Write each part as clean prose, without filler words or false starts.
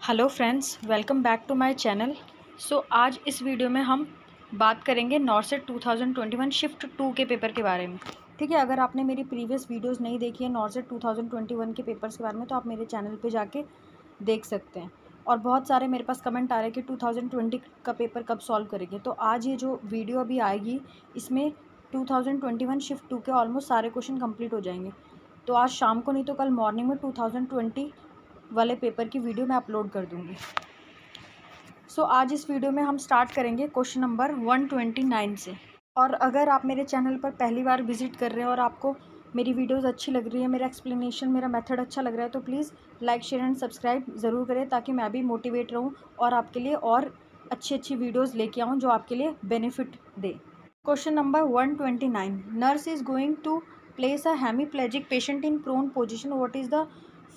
Hello friends, welcome back to my channel. आज इस video में हम बात करेंगे नॉर्सेट 2021 शिफ्ट 2 के पेपर के बारे में। ठीक है, अगर आपने मेरी प्रीवियस वीडियोस नहीं देखी है नॉर्सेट 2021 के पेपर्स के बारे में तो आप मेरे चैनल पे जाके देख सकते हैं। और बहुत सारे मेरे पास कमेंट आ रहे हैं कि 2020 का पेपर कब सॉल्व करेंगे। तो आज ये जो वीडियो अभी आएगी इसमें 2021 शिफ्ट 2 के ऑलमोस्ट सारे क्वेश्चन कंप्लीट हो जाएंगे। तो आज शाम को नहीं तो कल मॉर्निंग में 2020 वाले पेपर की वीडियो मैं अपलोड कर दूंगी। आज इस वीडियो में हम स्टार्ट करेंगे क्वेश्चन नंबर 129 से। और अगर आप मेरे चैनल पर पहली बार विजिट कर रहे हैं और आपको मेरी वीडियोस अच्छी लग रही है, मेरा एक्सप्लेनेशन, मेरा मेथड अच्छा लग रहा है तो please like, share and subscribe ज़रूर करें ताकि मैं भी मोटिवेट रहूँ और आपके लिए और अच्छी वीडियोज़ लेके आऊँ जो आपके लिए बेनिफिट दे। Question number 129, nurse is going to place a hemiplegic patient in prone position, what is the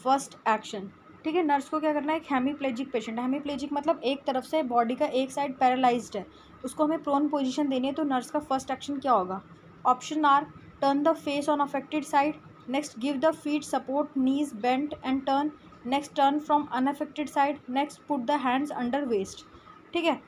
first action. ठीक है, नर्स को क्या करना है, एक हेमीप्लेजिक पेशेंट, हेमीप्लेजिक मतलब एक तरफ से बॉडी का एक साइड पैरालाइज्ड है, उसको हमें प्रोन पोजीशन देनी है। तो नर्स का फर्स्ट एक्शन क्या होगा? Option are, turn the face on affected side, next give the feet support, knees bent and turn, next turn from unaffected side, next put the hands under waist. ठीक है,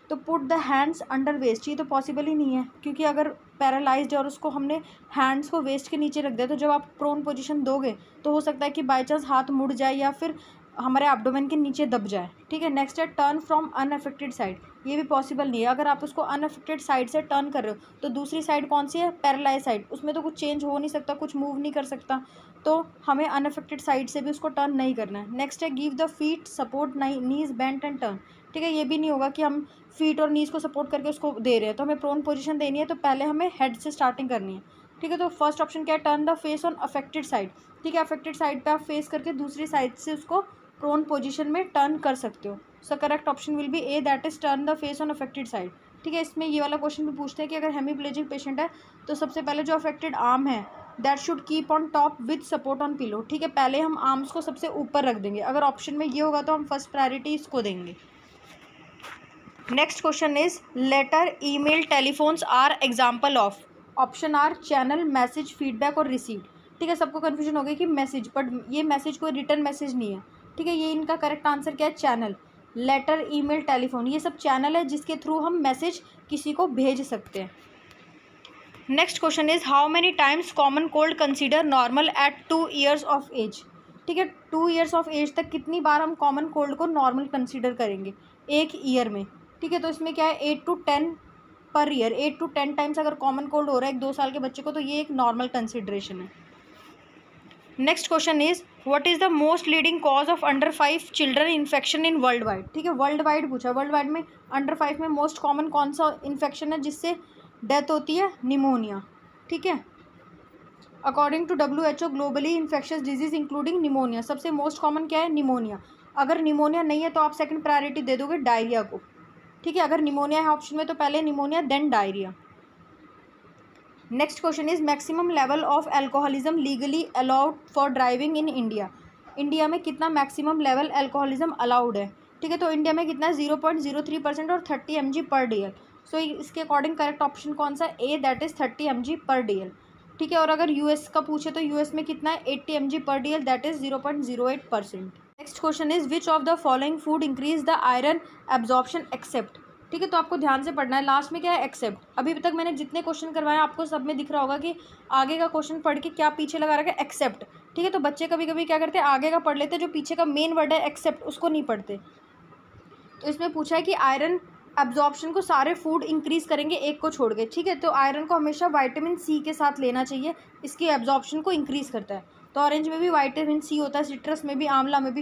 तो put the hands under waist ये तो possible ही नहीं है, क्योंकि अगर paralysed है और उसको हमने हैंड्स को वेस्ट के नीचे रख दिया तो जब आप प्रोन पोजीशन दोगे तो हो सकता है कि बाई चांस हाथ मुड़ जाए या फिर हमारे एब्डोमेन के नीचे दब जाए। ठीक है, नेक्स्ट है टर्न फ्रॉम अनअफेक्टेड साइड, ये भी पॉसिबल नहीं है। अगर आप उसको अनअफेक्टेड साइड से टर्न कर रहे हो तो दूसरी साइड कौन सी है? पैरालाइज साइड, उसमें तो कुछ चेंज हो नहीं सकता, कुछ मूव नहीं कर सकता, तो हमें अनअफेक्टेड साइड से भी उसको टर्न नहीं करना है। नेक्स्ट है give the feet support, knees bent and turn. ठीक है, ये भी नहीं होगा कि हम फीट और नीज को सपोर्ट करके उसको दे रहे हैं, तो हमें प्रोन पोजीशन देनी है तो पहले हमें हेड से स्टार्टिंग करनी है। ठीक है, तो फर्स्ट ऑप्शन क्या है? Turn the face on affected side. ठीक है, अफेक्टेड साइड पे आप फेस करके दूसरी साइड से उसको प्रोन पोजीशन में टर्न कर सकते हो। So correct option will be A, that is turn the face on affected side. ठीक है, इसमें ये वाला क्वेश्चन भी पूछते हैं कि अगर हेमीप्लेजिक पेशेंट है तो सबसे पहले जो अफेक्टेड आर्म है that should keep on top with support on pillow. ठीक है, पहले हम आर्म्स को सबसे ऊपर रख देंगे, अगर ऑप्शन में ये होगा तो हम फर्स्ट प्रायोरिटी इसको देंगे। Next question is letter, email, telephones are example of. Option are channel, message, feedback और रिसीव। ठीक है, सबको कन्फ्यूजन हो गई कि मैसेज, बट ये मैसेज कोई रिटर्न मैसेज नहीं है। ठीक है, ये इनका करेक्ट आंसर क्या है? चैनल। लेटर, ईमेल, टेलीफोन ये सब चैनल है जिसके थ्रू हम मैसेज किसी को भेज सकते हैं। Next question is how many times common cold consider normal at 2 years of age. ठीक है, 2 years ऑफ एज तक कितनी बार हम कॉमन कोल्ड को नॉर्मल कंसीडर करेंगे एक ईयर में? ठीक है, तो इसमें क्या है 8 to 10 per year, 8 to 10 times अगर कॉमन कोल्ड हो रहा है एक 2 साल के बच्चे को तो ये एक नॉर्मल कंसिडरेशन है। Next question is what is the most leading cause of under 5 children infection in world wide. ठीक है, वर्ल्ड वाइड पूछा, वर्ल्ड वाइड में अंडर 5 में मोस्ट कॉमन कौन सा इन्फेक्शन है जिससे डेथ होती है? निमोनिया। ठीक है, according to WHO globally infectious disease including pneumonia, सबसे मोस्ट कॉमन क्या है? निमोनिया। अगर निमोनिया नहीं है तो आप सेकंड प्रायोरिटी दे दोगे डायरिया को। ठीक है, अगर निमोनिया है ऑप्शन में तो पहले pneumonia then diarrhoea. Next question is maximum level of alcoholism legally allowed for driving in India. India में कितना मैक्सिमम लेवल एल्कोहलिज्म अलाउड है? ठीक है, तो इंडिया में कितना है? 0.03% और 30 mg पर DL। सो इसके अकॉर्डिंग करेक्ट ऑप्शन कौन सा? ए, दैट इज 30 mg पर DL। ठीक है, और अगर यूएस का पूछे तो यूएस में कितना है? 80 mg पर DL, that is 0.08%। Next question is which of the following food increase the iron absorption except. ठीक है, तो आपको ध्यान से पढ़ना है, लास्ट में क्या है? एक्सेप्ट। अभी तक मैंने जितने क्वेश्चन करवाए आपको सब में दिख रहा होगा कि आगे का क्वेश्चन पढ़ के क्या पीछे लगा रखा है? एक्सेप्ट। ठीक है, तो बच्चे कभी कभी क्या करते हैं, आगे का पढ़ लेते हैं, जो पीछे का मेन वर्ड है एक्सेप्ट उसको नहीं पढ़ते। तो इसमें पूछा है कि आयरन एब्जॉर्प्शन को सारे फूड इंक्रीज करेंगे एक को छोड़ के। ठीक है, तो आयरन को हमेशा विटामिन सी के साथ लेना चाहिए, इसकी एब्जॉर्प्शन को इंक्रीज करता है। तो ऑरेंज में भी विटामिन सी होता है, सिट्रस में भी, आंवला में भी।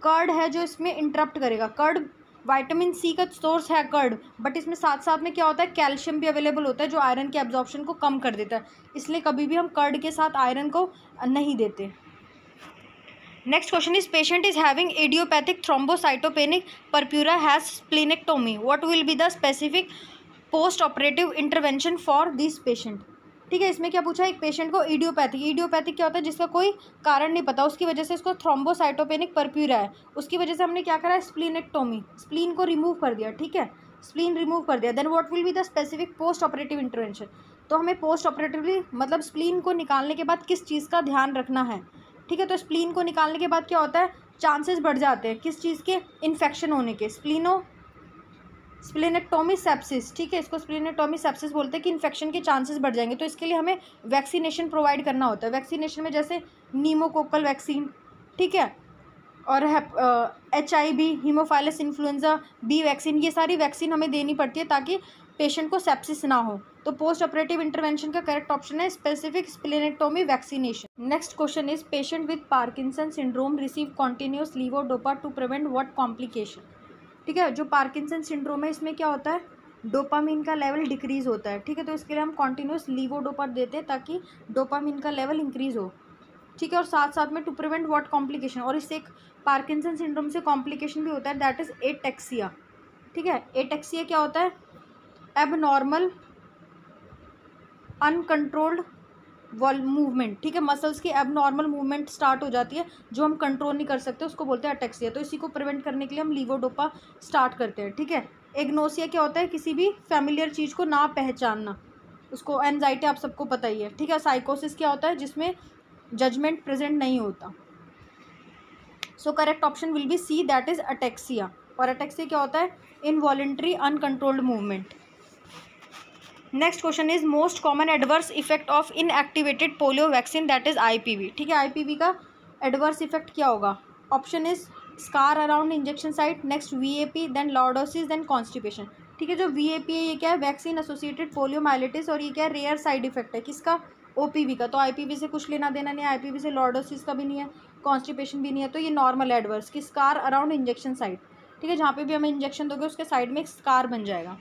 कर्ड है जो इसमें इंटरप्ट करेगा, कर्ड विटामिन सी का सोर्स है कर्ड, बट इसमें साथ साथ में क्या होता है? कैल्शियम भी अवेलेबल होता है जो आयरन के एब्जॉर्प्शन को कम कर देता है, इसलिए कभी भी हम कर्ड के साथ आयरन को नहीं देते। Next question is patient is having idiopathic thrombocytopenic purpura has splenectomy, what will be the specific post operative intervention for this patient. ठीक है, इसमें क्या पूछा है? एक पेशेंट को इडियोपैथिक क्या होता है? जिसका कोई कारण नहीं पता, उसकी वजह से इसको थ्रोम्बोसाइटोपेनिक परप्यूरा है, उसकी वजह से हमने क्या करा है? स्प्लीनेक्टोमी, स्प्लीन को रिमूव कर दिया। ठीक है, स्प्लीन रिमूव कर दिया, then what will be the specific post operative intervention. तो हमें पोस्ट ऑपरेटिवली मतलब स्प्लीन को निकालने के बाद किस चीज़ का ध्यान रखना है? ठीक है, तो स्प्लीन को निकालने के बाद क्या होता है? चांसेस बढ़ जाते हैं किस चीज़ के, इन्फेक्शन होने के, स्प्लेनेक्टोमी सेप्सिस, ठीक है, इसको स्प्लेनेक्टोमी सेप्सिस बोलते हैं कि इन्फेक्शन के चांसेस बढ़ जाएंगे। तो इसके लिए हमें वैक्सीनेशन प्रोवाइड करना होता है। वैक्सीनेशन में जैसे नीमोकोकल वैक्सीन, ठीक है, और HIV, Haemophilus influenza B vaccine, ये सारी वैक्सीन हमें देनी पड़ती है ताकि पेशेंट को सेप्सिस ना हो। तो पोस्ट ऑपरेटिव इंटरवेंशन का करेक्ट ऑप्शन है specific splenectomy vaccination. Next question is patient with Parkinson syndrome receive continuous levodopa to prevent what complication, ठीक है। जो पार्किंसन सिंड्रोम है इसमें क्या होता है, डोपामिन का लेवल डिक्रीज होता है, ठीक है। तो इसके लिए हम कॉन्टिन्यूस लीवोडोपा देते हैं ताकि डोपामिन का लेवल इंक्रीज हो, ठीक है। और साथ साथ में टू प्रिवेंट व्हाट कॉम्प्लिकेशन, और इससे एक पार्किंसन सिंड्रोम से कॉम्प्लिकेशन भी होता है, दैट इज एटेक्सिया, ठीक है। एटेक्सिया क्या होता है, एबनॉर्मल अनकंट्रोल्ड मूवमेंट, ठीक है। मसल्स की एबनॉर्मल मूवमेंट स्टार्ट हो जाती है जो हम कंट्रोल नहीं कर सकते, उसको बोलते हैं अटेक्सिया। तो इसी को प्रिवेंट करने के लिए हम लीवोडोपा स्टार्ट करते हैं, ठीक है। एग्नोसिया क्या होता है, किसी भी फैमिलियर चीज़ को ना पहचानना, उसको एनजाइटी आप सबको पता ही है, ठीक है। साइकोसिस क्या होता है, जिसमें जजमेंट प्रेजेंट नहीं होता। So correct option will be C, that is ataxia. और अटेक्सिया क्या होता है, involuntary uncontrolled movement. Next question is most common adverse effect of inactivated polio vaccine, that is IPV, ठीक है। IPV का एडवर्स इफेक्ट क्या होगा, option is scar around injection site, next VAP, then lordosis, then constipation, ठीक है। जो VAP है ये क्या है, वैक्सीन एसोसिएटेड पोलियोमाइलिटिस, और ये क्या है, रेयर साइड इफेक्ट है किसका, OPV का। तो IPV से कुछ लेना देना नहीं है, IPV से लॉर्डोसिस का भी नहीं है, कॉन्स्टिपेशन भी नहीं है। तो ये नॉर्मल एडवर्स की स्कार अराउंड इंजेक्शन साइट, ठीक है, जहाँ पे भी हमें इंजेक्शन दोगे उसके साइड में एक स्कार बन जाएगा।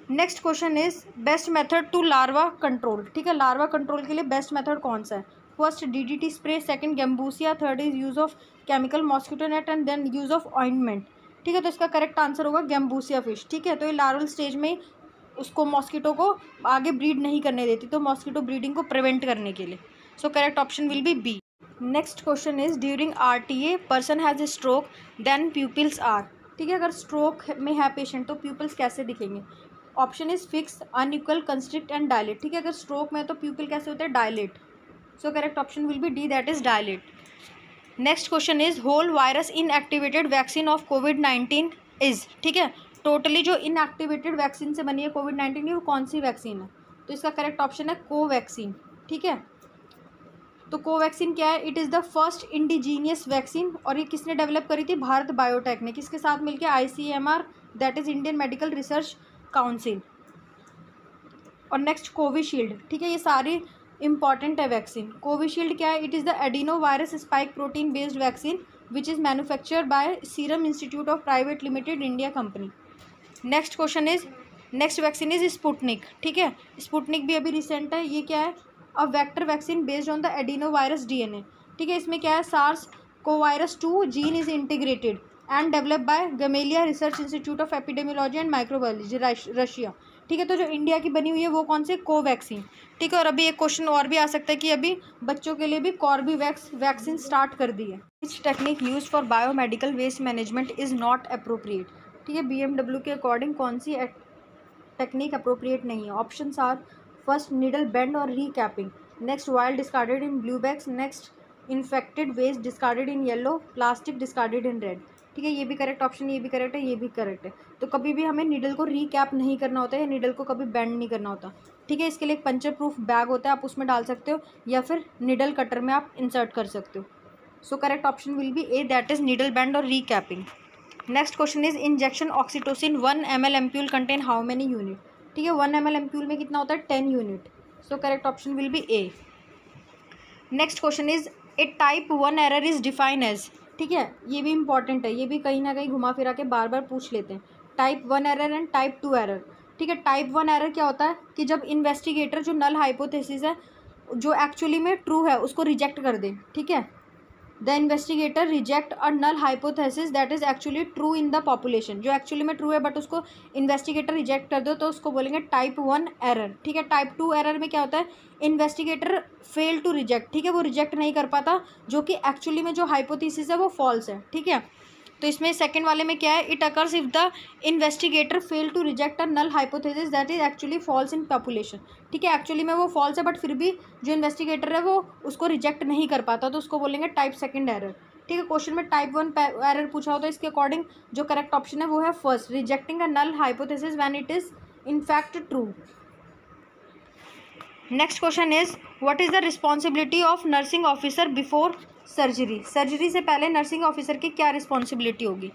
Next question is best method to larva control, ठीक है। लार्वा कंट्रोल के लिए बेस्ट मेथड कौन सा है, first DDT spray, second gambusia, third is use of chemical mosquito net, and then use of ointment, ठीक है। तो इसका करेक्ट आंसर होगा गैम्बूसिया फिश, ठीक है। तो ये लार्वल स्टेज में उसको मॉस्किटो को आगे ब्रीड नहीं करने देती, तो मॉस्किटो ब्रीडिंग को प्रिवेंट करने के लिए। So correct option will be B. Next question is during RTA person has a stroke then pupils are, ठीक है। अगर स्ट्रोक में है पेशेंट तो प्यूपिल्स कैसे दिखेंगे, option is fix, unequal, constrict and dilate, ठीक है। अगर स्ट्रोक में है तो प्यूपिल कैसे होते हैं, dilate. So correct option will be D, that is dilate. Next question is whole virus inactivated vaccine of COVID-19 is, ठीक है। टोटली जो इनएक्टिवेटेड वैक्सीन से बनी है COVID-19 की वो कौन सी वैक्सीन है, तो इसका करेक्ट ऑप्शन है कोवैक्सीन, ठीक है। तो कोवैक्सीन क्या है, it is the first indigenous vaccine, और ये किसने डेवलप करी थी, भारत बायोटेक ने, किसके साथ मिलकर, ICMR, that is Indian medical research council. और नेक्स्ट कोविशील्ड, ठीक है। ये सारी इंपॉर्टेंट है वैक्सीन। कोविशील्ड क्या है, it is the adeno virus spike protein based vaccine which is manufactured by serum institute of private limited India company. Next question is, next vaccine is Sputnik, ठीक है। Sputnik भी अभी recent है। ये क्या है, a vector vaccine based on the adeno virus DNA, ठीक है। इसमें क्या है, SARS-CoV-2 gene is integrated and develop by Gamaleya research institute of epidemiology and microbiology, Russia, ठीक है। तो जो इंडिया की बनी हुई है वो कौन से, कोवैक्सीन, ठीक है। और अभी एक क्वेश्चन और भी आ सकता है कि अभी बच्चों के लिए भी कॉर्बीवैक्स वैक्सीन स्टार्ट कर दी है। Which technique use for biomedical waste management is not appropriate, ठीक है। BMW के अकॉर्डिंग कौन सी टेक्निक अप्रोप्रिएट नहीं है, option are first needle bend और recapping, next wild discarded in blue bags, next infected waste discarded in yellow, plastic discarded in red, ठीक है। ये भी करेक्ट ऑप्शन, ये भी करेक्ट है, ये भी करेक्ट है। तो कभी भी हमें नीडल को रीकैप नहीं करना होता है, या नीडल को कभी बेंड नहीं करना होता, ठीक है। इसके लिए एक पंचर प्रूफ बैग होता है, आप उसमें डाल सकते हो, या फिर नीडल कटर में आप इंसर्ट कर सकते हो। So correct option will be A, that is needle bend और recapping. Next question is injection oxytocin 1 ml ampoule contain how many unit, ठीक है। 1 ml एम्प्यूल में कितना होता है, 10 unit. So correct option will be A. Next question is a type 1 error is define as, ठीक है। ये भी इंपॉर्टेंट है, ये भी कहीं ना कहीं घुमा फिरा के बार बार पूछ लेते हैं, type 1 error and type 2 error, ठीक है। टाइप 1 एरर क्या होता है कि जब इन्वेस्टिगेटर जो नल हाइपोथेसिस है जो एक्चुअली में ट्रू है उसको रिजेक्ट कर दे, ठीक है। The investigator reject a null hypothesis that is actually true in the population, जो एक्चुअली में ट्रू है बट उसको इन्वेस्टिगेटर रिजेक्ट कर दो तो उसको बोलेंगे टाइप 1 एरर, ठीक है। टाइप 2 एरर में क्या होता है, इन्वेस्टिगेटर फेल टू रिजेक्ट, ठीक है, वो रिजेक्ट नहीं कर पाता जो कि एक्चुअली में जो हाइपोथेसिस है वो फॉल्स है, ठीक है। तो इसमें सेकंड वाले में क्या है, it occurs if the investigator fail to reject a null hypothesis that is actually false in population, ठीक है। एक्चुअली में वो फॉल्स है बट फिर भी जो इन्वेस्टिगेटर है वो उसको रिजेक्ट नहीं कर पाता, तो उसको बोलेंगे टाइप सेकंड एरर, ठीक है, क्वेश्चन में टाइप 1 एरर पूछा होता है, इसके अकॉर्डिंग जो करेक्ट ऑप्शन है वो है first, rejecting a null hypothesis when it is in fact true. Next question is what is the responsibility of nursing officer before surgery. Surgery से पहले नर्सिंग ऑफिसर की क्या रिस्पॉन्सिबिलिटी होगी।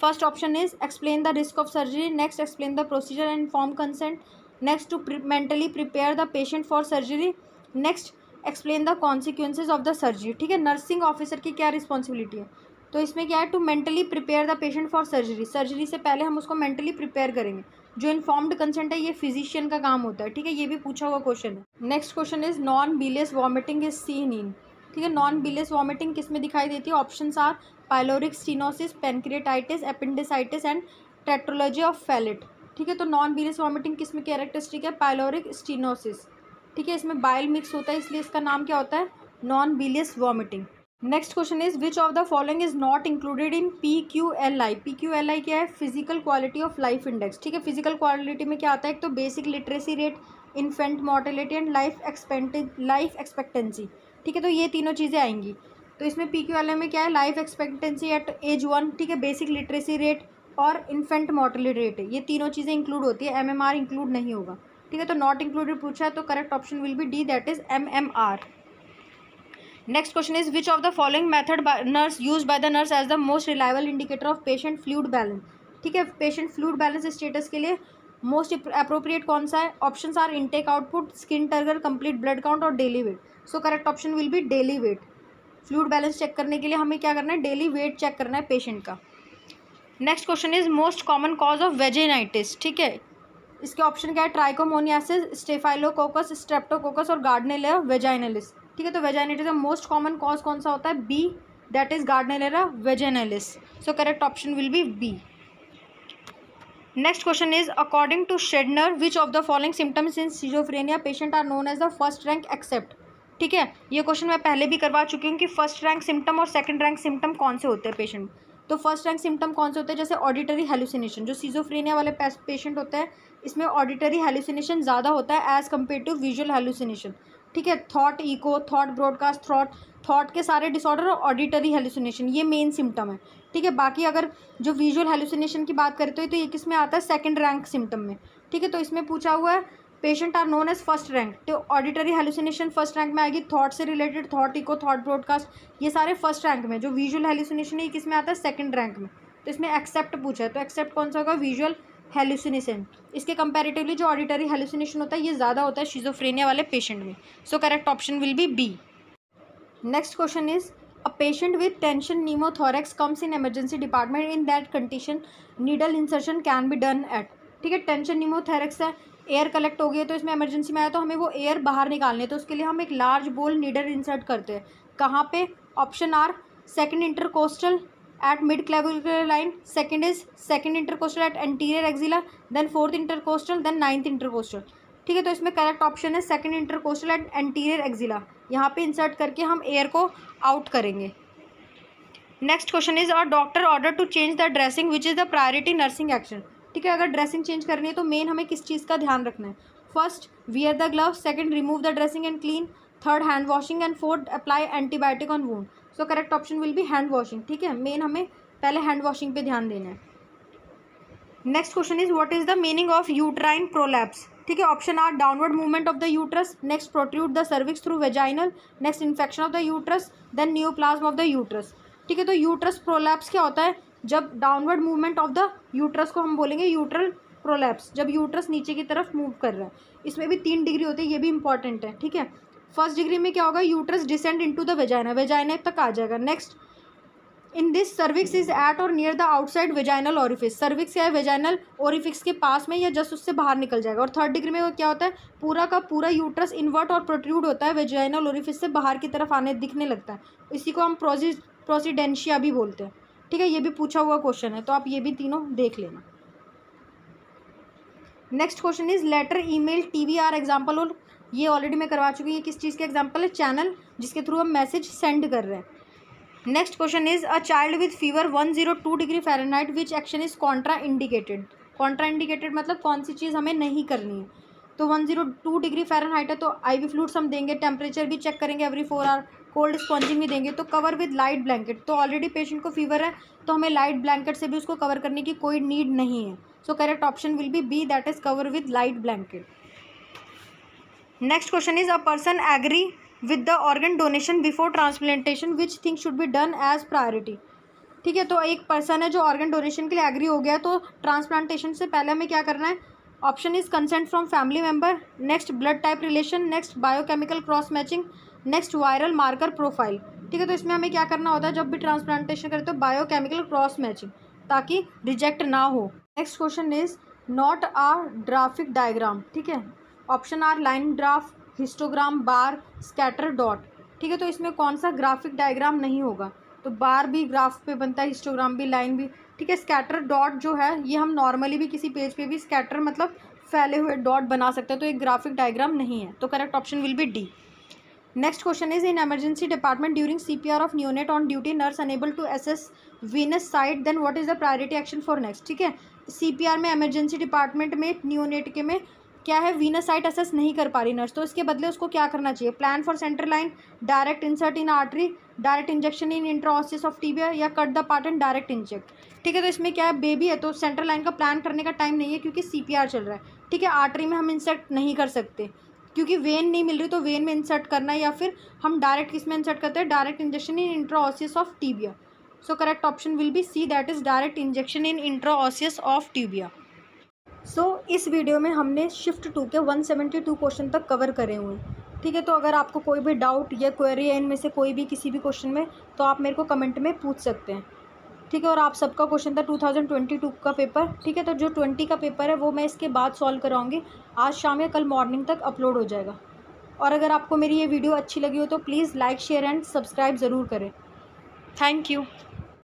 First option is explain the risk of surgery, next explain the procedure and inform consent, next to mentally prepare the patient for surgery, next explain the consequences of the surgery. ठीक है, nursing officer की क्या responsibility है, तो इसमें क्या है, to mentally prepare the patient for surgery, surgery से पहले हम उसको मेंटली प्रिपेयर करेंगे। जो इन्फॉर्म्ड कंसेंट है ये फिजिशियन का काम होता है। ठीक है, ये भी पूछा हुआ क्वेश्चन है। Next question is non bilious vomiting is seen in. ठीक है, नॉन बिलियस वॉमिटिंग किस में दिखाई देती है। Options are pyloric stenosis, pancreatitis, appendicitis and tetralogy of Fallot. ठीक है, तो नॉन बिलियस वॉमिटिंग किस में कैरेक्टरिस्टिक है, पाइलोरिक स्टीनोसिस। ठीक है, इसमें बाइल मिक्स होता है इसलिए इसका नाम क्या होता है, non bilious vomiting. Next question is which of the following is not included in PQLI। PQLI क्या है, physical quality of life index. ठीक है, फिजिकल क्वालिटी में क्या आता है, एक तो basic literacy rate, infant mortality and life expectancy. ठीक है, तो ये तीनों चीज़ें आएंगी। तो इसमें PQLI में क्या है, लाइफ एक्सपेक्टेंसी एट एज 1, ठीक है, बेसिक लिटरेसी रेट और इन्फेंट मोर्टेलिटी रेट है, ये तीनों चीज़ें इंक्लूड होती है, MMR इंक्लूड नहीं होगा। ठीक है, तो नॉट इंक्लूडेड पूछा है तो correct option will be D, that is MMR। Next question is which of the following method nurse use by the nurse as the most reliable indicator of patient fluid balance. ठीक है, patient fluid balance status के लिए most appropriate कौन सा है। Options are intake output, skin turgor, complete blood count और daily weight. So correct option will be daily weight. Fluid balance check करने के लिए हमें क्या करना है, डेली वेट चेक करना है पेशेंट का। Next question is most common cause of vaginitis. ठीक है, इसके ऑप्शन क्या है, ट्राइकोमोनियासिस, स्टेफाइलोकोकस, स्ट्रेप्टोकोकस और गार्डनेरिया वेजाइनलिस। ठीक है, तो वेजाइनाइटिस का मोस्ट कॉमन कॉज कौन सा होता है, B, that is Gardnerella vaginalis. So correct option will be B. Next question is according to Schneider which of the following symptoms in schizophrenia patient are known as the first rank except. ठीक है, ये question मैं पहले भी करवा चुकी हूँ कि फर्स्ट रैंक सिम्टम और सेकंड रैंक सिम्टम कौन से होते हैं पेशेंट। तो फर्स्ट रैंक सिम्टम कौन से होते हैं, जैसे ऑडिटरी हेलुसिनेशन, जो सिजोफ्रेनिया वाले पेशेंट होते हैं इसमें ऑडिटरी हेलुसिनेशन ज़्यादा होता है as compare to visual hallucination. ठीक है, thought echo, thought broadcast, thought के सारे डिसऑर्डर और ऑडिटरी हेलुसिनेशन, ये मेन सिम्टम है। ठीक है, बाकी अगर जो विजुअल हेलुसिनेशन की बात करते हो तो ये किस में आता है, सेकंड रैंक सिम्टम में। ठीक है, तो इसमें पूछा हुआ है patient are known as first rank, तो ऑडिटरी हेलुसिनेशन फर्स्ट रैंक में आएगी, थॉट से related thought echo, thought broadcast, ये सारे फर्स्ट रैंक में। जो विजुअल हेलुसिनेशन है ये किस में आता है, सेकंड रैंक में। तो इसमें एक्सेप्ट पूछा है, तो एक्सेप्ट कौन सा होगा, विजुअल हेलुसिनेशन। इसके कंपैरेटिवली जो ऑडिटरी हेलुसिनेशन होता है ये ज़्यादा होता है शिजोफ्रेनिया वाले पेशेंट में। So correct option will be B. Next question is a patient with tension pneumothorax comes in emergency department, in that condition needle insertion can be done at. ठीक है, टेंशन न्यूमोथोरेक्स है, air collect हो गई है तो इसमें emergency में आया तो हमें वो एयर बाहर निकालनी है, तो उसके लिए हम एक लार्ज बोल नीडल इंसर्ट करते हैं। कहाँ पे, option are second intercostal at mid clavicular line, second is second intercostal at anterior axilla, then fourth intercostal, then ninth intercostal। ठीक है, तो इसमें करेक्ट ऑप्शन है second intercostal at anterior axilla, यहाँ पे इंसर्ट करके हम एयर को आउट करेंगे। Next question is a doctor order to change the dressing which is the priority nursing action. ठीक है, अगर ड्रेसिंग चेंज करनी है तो मेन हमें किस चीज़ का ध्यान रखना है, first wear the glove, second remove the dressing and clean, third hand washing and fourth apply antibiotic on wound. So correct option will B hand washing. ठीक है, मेन हमें पहले हैंड वॉशिंग पे ध्यान देना है। Next question is what is the meaning of uterine prolapse. ठीक है, option are downward movement of the uterus, next protrude the cervix through vaginal, next infection of the uterus, then neoplasm of the uterus. ठीक है, तो uterus prolapse क्या होता है, जब downward movement of the uterus को हम बोलेंगे यूट्रल प्रोलैप्स, जब यूट्रस नीचे की तरफ मूव कर रहा है। इसमें भी 3 डिग्री होती है, ये भी इंपॉर्टेंट है। ठीक है, फर्स्ट डिग्री में क्या होगा, uterus descend into the vagina, vagina तक आ जाएगा। Next in this cervix is at और near the outside vaginal orifice, cervix क्या है, वेजाइनल ओरिफिस के पास में या जस्ट उससे बाहर निकल जाएगा। और थर्ड डिग्री में वो क्या होता है, पूरा का पूरा यूट्रस इन्वर्ट और प्रोट्रूड होता है, वेजाइनल ओरिफिस से बाहर की तरफ आने दिखने लगता है, इसी को हम प्रोसीडेंशिया भी बोलते हैं। ठीक है, ये भी पूछा हुआ क्वेश्चन है, तो आप ये भी तीनों देख लेना। Next question is letter, email, TVR example, और ये ऑलरेडी मैं करवा चुकी हूँ, ये किस चीज़ के एग्जाम्पल है, चैनल जिसके थ्रू हम मैसेज सेंड कर रहे हैं। Next question is a child with fever 102 degree Fahrenheit which action is Contra indicated. Contra indicated मतलब कौन सी चीज़ हमें नहीं करनी है। तो 102 डिग्री फ़ारेनहाइट है तो IV फ्लूइड्स हम देंगे, टेम्परेचर भी चेक करेंगे एवरी 4 आवर, कोल्ड स्पॉन्जिंग भी देंगे। तो कवर विद लाइट ब्लैंकेट, तो ऑलरेडी पेशेंट को फीवर है तो हमें लाइट ब्लैंकेट से भी उसको कवर करने की कोई नीड नहीं है। So correct option will be B, that is cover with light blanket. Next question is a person agree with the organ donation before transplantation, which thing should be done as priority. ठीक है, तो एक person है जो organ donation के लिए agree हो गया, तो ट्रांसप्लांटेशन से पहले हमें क्या करना है। Option is consent from family member, next blood type relation, next biochemical cross matching, next viral marker profile. ठीक है, तो इसमें हमें क्या करना होता है जब भी ट्रांसप्लांटेशन करें तो बायोकेमिकल क्रॉस मैचिंग, ताकि रिजेक्ट ना हो। Next question is not a graphic diagram. ठीक है, option are line graph, histogram, bar, scatter, dot. ठीक है, तो इसमें कौन सा ग्राफिक डायग्राम नहीं होगा, तो बार भी ग्राफ पे बनता है, हिस्टोग्राम भी, लाइन भी। ठीक है, स्कैटर डॉट जो है ये हम नॉर्मली भी किसी पेज पे भी स्कैटर मतलब फैले हुए डॉट बना सकते हैं, तो एक ग्राफिक डायग्राम नहीं है। तो correct option will be D. Next question is in emergency department during CPR of neonate on duty, nurse unable to assess venous site, then what is the priority action for next. ठीक है, CPR में emergency department में neonate के में क्या है, Venus site assess नहीं कर पा रही नर्स, तो इसके बदले उसको क्या करना चाहिए। Plan for centre line, direct insert in artery, direct injection in intraosseous of tibia, या cut the part and direct inject. ठीक है, तो इसमें क्या है, बेबी है तो सेंटर लाइन का प्लान करने का टाइम नहीं है क्योंकि CPR चल रहा है। ठीक है, आर्टरी में हम इंसर्ट नहीं कर सकते क्योंकि वेन नहीं मिल रही, तो वेन में इंसर्ट करना है, या फिर हम डायरेक्ट किस में इंसर्ट करते हैं, direct injection in intraosseous of tibia. So correct option will be C, that is direct injection in intraosseous of tibia. So इस वीडियो में हमने शिफ्ट 2 के 172 क्वेश्चन तक कवर करे हुए हैं। ठीक है, तो अगर आपको कोई भी डाउट या क्वेरी है इनमें से कोई भी किसी भी क्वेश्चन में, तो आप मेरे को कमेंट में पूछ सकते हैं। ठीक है, और आप सबका क्वेश्चन था 2022 का पेपर। ठीक है, तो जो 20 का पेपर है वो मैं इसके बाद सॉल्व कराऊंगी, आज शाम या कल मॉर्निंग तक अपलोड हो जाएगा। और अगर आपको मेरी ये वीडियो अच्छी लगी हो तो please like, share and subscribe ज़रूर करें। Thank you.